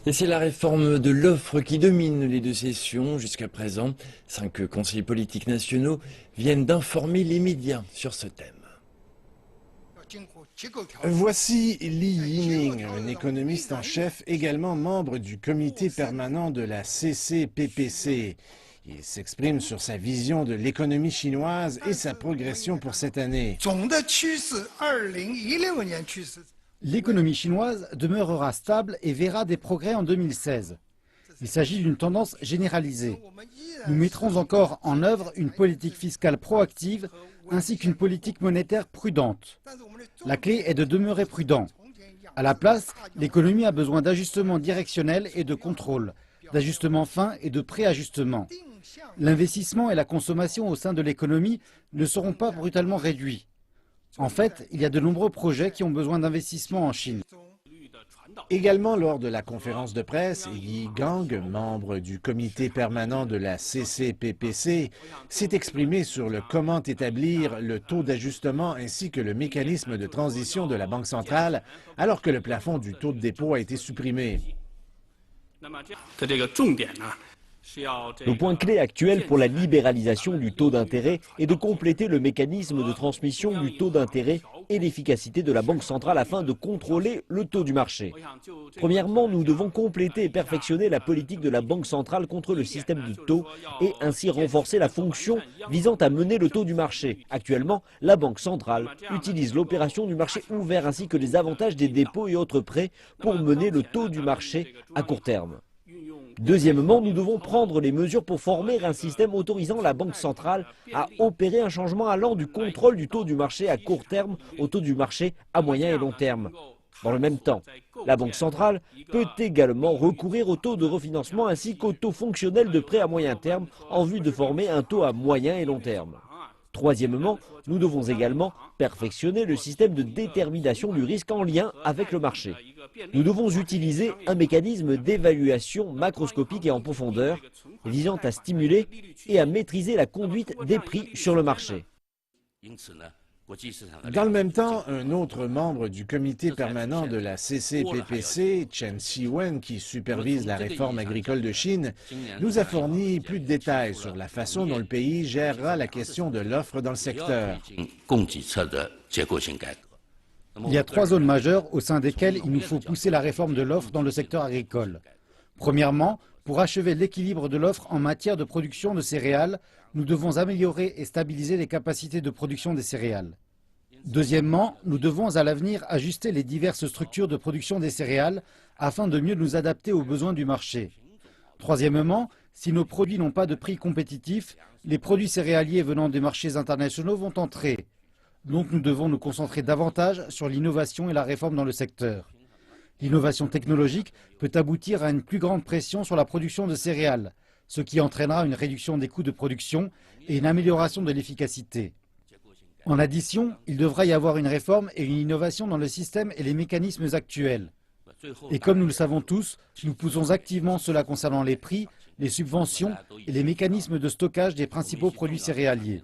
Et c'est la réforme de l'offre qui domine les deux sessions. Jusqu'à présent, 5 conseillers politiques nationaux viennent d'informer les médias sur ce thème. Voici Li Yining, un économiste en chef, également membre du comité permanent de la CCPPC. Il s'exprime sur sa vision de l'économie chinoise et sa progression pour cette année. L'économie chinoise demeurera stable et verra des progrès en 2016. Il s'agit d'une tendance généralisée. Nous mettrons encore en œuvre une politique fiscale proactive ainsi qu'une politique monétaire prudente. La clé est de demeurer prudent. À la place, l'économie a besoin d'ajustements directionnels et de contrôle, d'ajustements fins et de préajustements. L'investissement et la consommation au sein de l'économie ne seront pas brutalement réduits. En fait, il y a de nombreux projets qui ont besoin d'investissement en Chine. Également lors de la conférence de presse, Yi Gang, membre du comité permanent de la CCPPC, s'est exprimé sur le comment établir le taux d'ajustement ainsi que le mécanisme de transition de la Banque centrale, alors que le plafond du taux de dépôt a été supprimé. Le point clé actuel pour la libéralisation du taux d'intérêt est de compléter le mécanisme de transmission du taux d'intérêt et l'efficacité de la Banque centrale afin de contrôler le taux du marché. Premièrement, nous devons compléter et perfectionner la politique de la Banque centrale contre le système du taux et ainsi renforcer la fonction visant à mener le taux du marché. Actuellement, la Banque centrale utilise l'opération du marché ouvert ainsi que les avantages des dépôts et autres prêts pour mener le taux du marché à court terme. Deuxièmement, nous devons prendre les mesures pour former un système autorisant la Banque centrale à opérer un changement allant du contrôle du taux du marché à court terme au taux du marché à moyen et long terme. Dans le même temps, la Banque centrale peut également recourir au taux de refinancement ainsi qu'au taux fonctionnel de prêt à moyen terme en vue de former un taux à moyen et long terme. Troisièmement, nous devons également perfectionner le système de détermination du risque en lien avec le marché. Nous devons utiliser un mécanisme d'évaluation macroscopique et en profondeur visant à stimuler et à maîtriser la conduite des prix sur le marché. Dans le même temps, un autre membre du comité permanent de la CCPPC, Chen Xiwen, qui supervise la réforme agricole de Chine, nous a fourni plus de détails sur la façon dont le pays gérera la question de l'offre dans le secteur. Il y a 3 zones majeures au sein desquelles il nous faut pousser la réforme de l'offre dans le secteur agricole. Premièrement, pour achever l'équilibre de l'offre en matière de production de céréales, nous devons améliorer et stabiliser les capacités de production des céréales. Deuxièmement, nous devons à l'avenir ajuster les diverses structures de production des céréales afin de mieux nous adapter aux besoins du marché. Troisièmement, si nos produits n'ont pas de prix compétitifs, les produits céréaliers venant des marchés internationaux vont entrer. Donc nous devons nous concentrer davantage sur l'innovation et la réforme dans le secteur. L'innovation technologique peut aboutir à une plus grande pression sur la production de céréales, ce qui entraînera une réduction des coûts de production et une amélioration de l'efficacité. En addition, il devra y avoir une réforme et une innovation dans le système et les mécanismes actuels. Et comme nous le savons tous, nous poussons activement cela concernant les prix, les subventions et les mécanismes de stockage des principaux produits céréaliers.